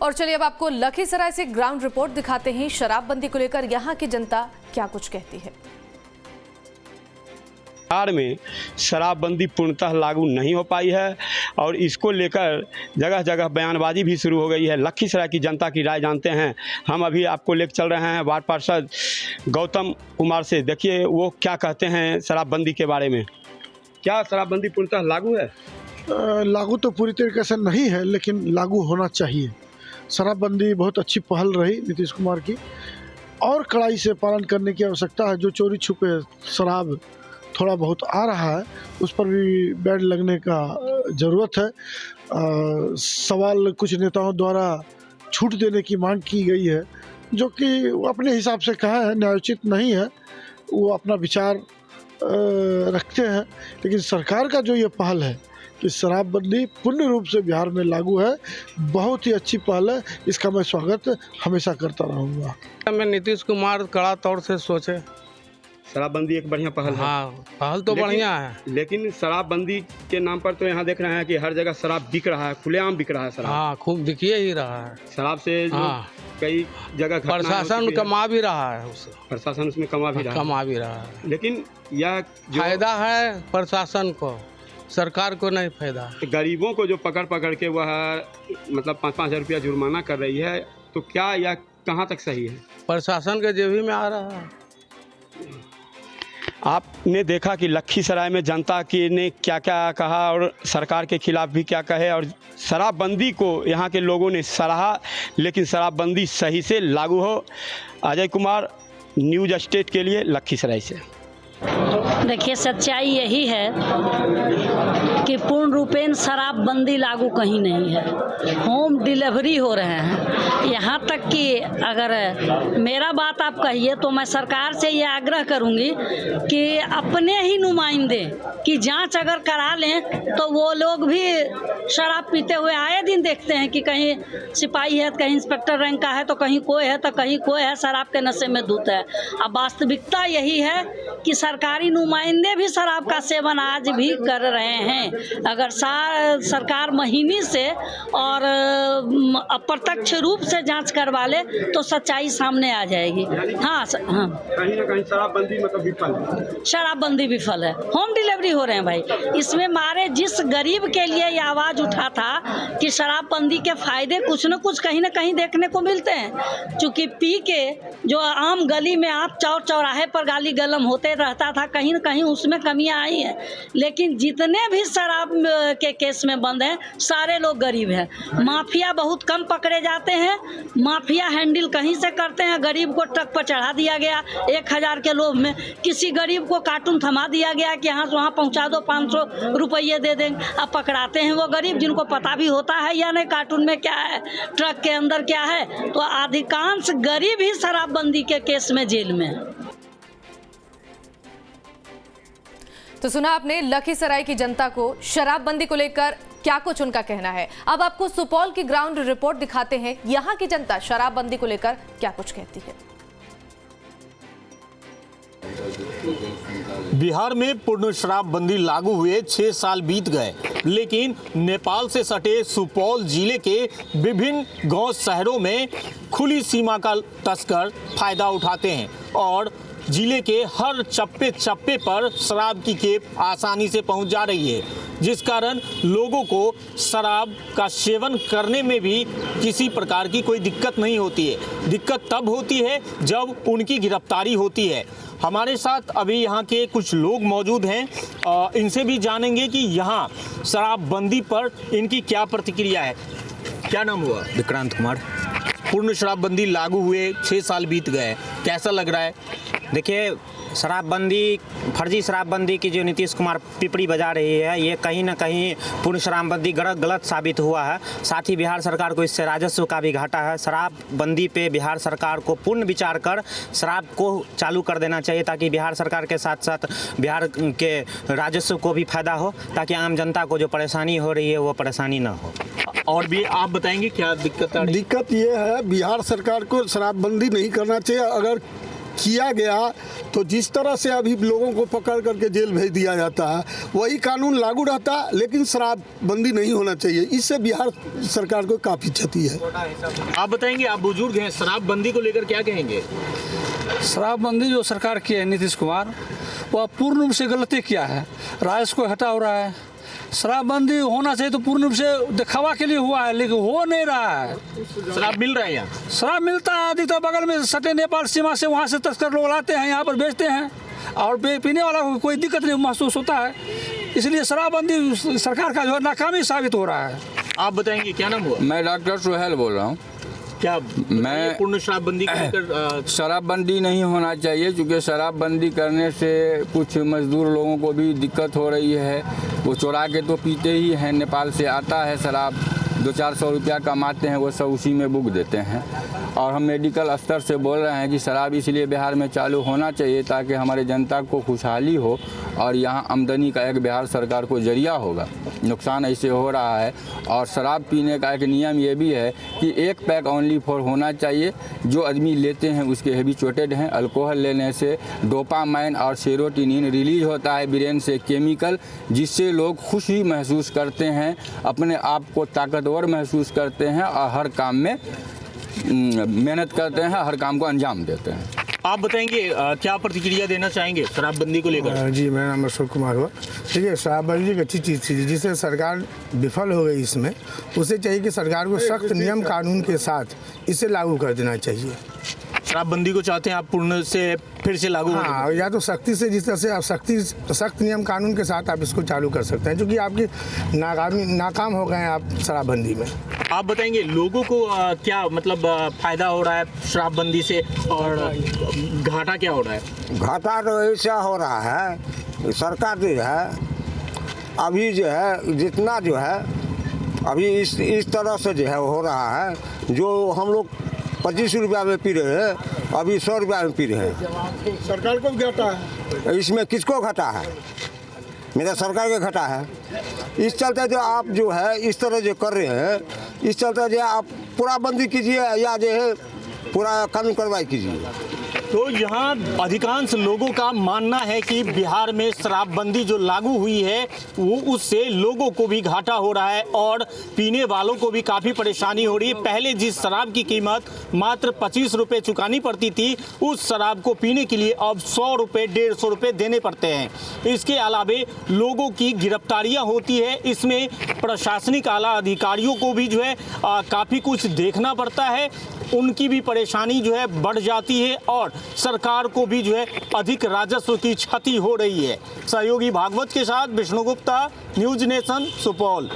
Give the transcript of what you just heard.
और चलिए अब आपको लखीसराय से ग्राउंड रिपोर्ट दिखाते हैं। शराबबंदी को लेकर यहाँ की जनता क्या कुछ कहती है। बिहार में शराबबंदी पूर्णतः लागू नहीं हो पाई है और इसको लेकर जगह जगह बयानबाजी भी शुरू हो गई है। लखीसराय की जनता की राय जानते हैं। हम अभी आपको लेकर चल रहे हैं वार्ड पार्षद गौतम कुमार से। देखिए वो क्या कहते हैं शराबबंदी के बारे में। क्या शराबबंदी पूर्णतः लागू है? लागू तो पूरी तरीके से नहीं है, लेकिन लागू होना चाहिए। शराबबंदी बहुत अच्छी पहल रही नीतीश कुमार की, और कड़ाई से पालन करने की आवश्यकता है। जो चोरी छुपे शराब थोड़ा बहुत आ रहा है, उस पर भी बैन लगने का ज़रूरत है। सवाल कुछ नेताओं द्वारा छूट देने की मांग की गई है, जो कि अपने हिसाब से कहा है, न्यायोचित नहीं है। वो अपना विचार रखते हैं, लेकिन सरकार का जो ये पहल है कि शराबबंदी पूर्ण रूप से बिहार में लागू है, बहुत ही अच्छी पहल है। इसका मैं स्वागत हमेशा करता रहूँगा। मैं नीतीश कुमार कड़ा तौर से सोचे शराबबंदी एक बढ़िया पहल है। हाँ, पहल तो बढ़िया है, लेकिन शराबबंदी के नाम पर तो यहाँ देख रहे हैं कि हर जगह शराब बिक रहा है, खुलेआम बिक रहा है शराब। हाँ, खूब बिकिए ही रहा है शराब से जो कई जगह प्रशासन कमा भी रहा है, उससे प्रशासन उसमें कमा भी रहा है। लेकिन यह फायदा है प्रशासन को, सरकार को नहीं फायदा। गरीबों को जो पकड़ के वह मतलब 5-5 हज़ार रुपया जुर्माना कर रही है, तो क्या यह कहाँ तक सही है? प्रशासन के जेबी में आ रहा है। आपने देखा कि लखीसराय में जनता की ने क्या क्या कहा और सरकार के खिलाफ भी क्या कहे, और शराबबंदी को यहाँ के लोगों ने सराहा, लेकिन शराबबंदी सही से लागू हो। अजय कुमार, न्यूज़ स्टेट के लिए लखीसराय से। देखिए, सच्चाई यही है कि पूर्ण रूपेण शराबबंदी लागू कहीं नहीं है। होम डिलीवरी हो रहे हैं। यहाँ तक कि अगर मेरा बात आप कहिए तो मैं सरकार से ये आग्रह करूँगी कि अपने ही नुमाइंदे की जांच अगर करा लें, तो वो लोग भी शराब पीते हुए आए दिन देखते हैं कि कहीं सिपाही है, कहीं इंस्पेक्टर रैंक का है, तो कहीं कोई है, तो कहीं कोई है शराब के नशे में धुत है। अब वास्तविकता यही है कि सरकारी नुमाइंदे भी शराब का सेवन आज भी कर रहे हैं। अगर सरकार महीने से और अप्रत्यक्ष रूप से जांच करवा ले तो सच्चाई सामने आ जाएगी। हाँ, कहीं ना कहीं शराबबंदी मतलब विफल है। शराबबंदी विफल है। होम डिलीवरी हो रहे हैं भाई। इसमें मारे जिस गरीब के लिए ये आवाज़ उठा था कि शराबबंदी के फायदे कुछ न कुछ कहीं ना कहीं देखने को मिलते हैं। चूँकि पी के जो आम गली में आप चौराहे पर गाली गलम होते रहता था, कहीं न कहीं उसमें कमियां आई हैं। लेकिन जितने भी शराब के केस में बंद हैं, सारे लोग गरीब हैं। माफिया बहुत कम पकड़े जाते हैं। माफिया हैंडल कहीं से करते हैं। गरीब को ट्रक पर चढ़ा दिया गया 1000 के लोभ में, किसी गरीब को कार्टून थमा दिया गया कि यहाँ से वहाँ पहुँचा दो, 500 रुपये दे देंगे। अब पकड़ाते हैं वो गरीब जिनको पता भी होता है या नहीं कार्टून में क्या है, ट्रक के अंदर क्या है। तो अधिकांश गरीब ही शराबबंदी के केस में जेल में है। तो सुना आपने लखीसराय की जनता को शराबबंदी को लेकर क्या कुछ उनका कहना है। अब आपको सुपौल की ग्राउंड रिपोर्ट दिखाते हैं। यहाँ की जनता शराबबंदी को लेकर क्या कुछ कहती है। बिहार में पूर्ण शराबबंदी लागू हुए 6 साल बीत गए, लेकिन नेपाल से सटे सुपौल जिले के विभिन्न गांव शहरों में खुली सीमा का तस्कर फायदा उठाते हैं और जिले के हर चप्पे पर शराब की खेप आसानी से पहुंच जा रही है, जिस कारण लोगों को शराब का सेवन करने में भी किसी प्रकार की कोई दिक्कत नहीं होती है। दिक्कत तब होती है जब उनकी गिरफ्तारी होती है। हमारे साथ अभी यहाँ के कुछ लोग मौजूद हैं, इनसे भी जानेंगे कि यहाँ शराबबंदी पर इनकी क्या प्रतिक्रिया है। क्या नाम हुआ? विक्रांत कुमार। पूर्ण शराबबंदी लागू हुए 6 साल बीत गए, कैसा लग रहा है? देखिए, शराबबंदी, फर्जी शराबबंदी की जो नीतीश कुमार पिपड़ी बजा रही है, ये कहीं ना कहीं पूर्ण शराबबंदी गलत साबित हुआ है। साथ ही बिहार सरकार को इससे राजस्व का भी घाटा है। शराबबंदी पे बिहार सरकार को पूर्ण विचार कर शराब को चालू कर देना चाहिए, ताकि बिहार सरकार के साथ साथ बिहार के राजस्व को भी फायदा हो, ताकि आम जनता को जो परेशानी हो रही है वो परेशानी ना हो। और भी आप बताएंगे क्या दिक्कत आ रही है? दिक्कत ये है, बिहार सरकार को शराबबंदी नहीं करना चाहिए। अगर किया गया तो जिस तरह से अभी लोगों को पकड़ करके जेल भेज दिया जाता है वही कानून लागू रहता, लेकिन शराबबंदी नहीं होना चाहिए। इससे बिहार सरकार को काफ़ी क्षति है। आप बताएंगे, आप बुजुर्ग हैं, शराबबंदी को लेकर क्या कहेंगे? शराबबंदी जो सरकार की है नीतीश कुमार, वह पूर्ण रूप से गलती किया है। राइस को हटा हो रहा है। शराबबंदी होना चाहिए तो पूर्ण रूप से दिखावा के लिए हुआ है, लेकिन हो नहीं रहा है। शराब मिल रहा है यहाँ? शराब मिलता है, अधिकतर बगल में सटे नेपाल सीमा से, वहाँ से तस्कर लोग लाते हैं, यहाँ पर बेचते हैं और पीने वाला को कोई दिक्कत नहीं महसूस होता है। इसलिए शराबबंदी सरकार का जो है नाकामी साबित हो रहा है। आप बताएंगे, क्या नाम हुआ? मैं डॉक्टर सुहेल बोल रहा हूँ। क्या मैं पूर्ण शराबबंदी को लेकर? शराबबंदी नहीं होना चाहिए, क्योंकि शराबबंदी करने से कुछ मजदूर लोगों को भी दिक्कत हो रही है। वो चुरा के तो पीते ही हैं, नेपाल से आता है शराब, 200-400 रुपया कमाते हैं, वो सब उसी में बुक देते हैं। और हम मेडिकल स्तर से बोल रहे हैं कि शराब इसलिए बिहार में चालू होना चाहिए ताकि हमारे जनता को खुशहाली हो और यहाँ आमदनी का एक बिहार सरकार को जरिया होगा। नुकसान ऐसे हो रहा है। और शराब पीने का एक नियम ये भी है कि 1 पैक ओनली फॉर होना चाहिए। जो आदमी लेते हैं उसके हैबिचुएटेड हैं। अल्कोहल लेने से डोपामाइन और सेरोटोनिन रिलीज होता है ब्रेन से केमिकल, जिससे लोग खुशी महसूस करते हैं, अपने आप को ताकतवर महसूस करते हैं और हर काम में मेहनत करते हैं, हर काम को अंजाम देते हैं। आप बताएंगे, क्या प्रतिक्रिया देना चाहेंगे शराबबंदी को लेकर? जी, मेरा नाम अशोक कुमार हुआ। देखिए, शराबबंदी एक अच्छी चीज़ थी जिसे सरकार विफल हो गई इसमें। उसे चाहिए कि सरकार को सख्त नियम कानून के साथ इसे लागू कर देना चाहिए। शराबबंदी को चाहते हैं आप पूर्ण से फिर से लागू? हाँ, या तो सख्ती से, जिस तरह से आप सख्त नियम कानून के साथ आप इसको चालू कर सकते हैं, क्योंकि आपकी नाकाम हो गए हैं आप शराबबंदी में। आप बताएंगे, लोगों को क्या मतलब फायदा हो रहा है शराबबंदी से और घाटा क्या हो रहा है? घाटा तो ऐसा हो रहा है, सरकार जो है अभी जो है जितना जो है अभी इस तरह से जो है हो रहा है, जो हम लोग 25 रुपया में पी रहे हैं अभी 100 रुपया में पी रहे हैं। सरकार को भी घाटा है। इसमें किसको घाटा है? मेरा सरकार का घाटा है। इस चलते जो आप जो है इस तरह जो कर रहे हैं, इस चलते जो आप पूरा बंदी कीजिए या जो है पूरा कानून कार्रवाई कीजिए। तो यहाँ अधिकांश लोगों का मानना है कि बिहार में शराबबंदी जो लागू हुई है वो उससे लोगों को भी घाटा हो रहा है और पीने वालों को भी काफ़ी परेशानी हो रही है। पहले जिस शराब की कीमत मात्र 25 रुपये चुकानी पड़ती थी, उस शराब को पीने के लिए अब 100 रुपये 150 रुपये देने पड़ते हैं। इसके अलावे लोगों की गिरफ्तारियाँ होती है। इसमें प्रशासनिक आला अधिकारियों को भी जो है काफ़ी कुछ देखना पड़ता है। उनकी भी परेशानी जो है बढ़ जाती है और सरकार को भी जो है अधिक राजस्व की क्षति हो रही है। सहयोगी भागवत के साथ विष्णु गुप्ता, न्यूज नेशन, सुपौल।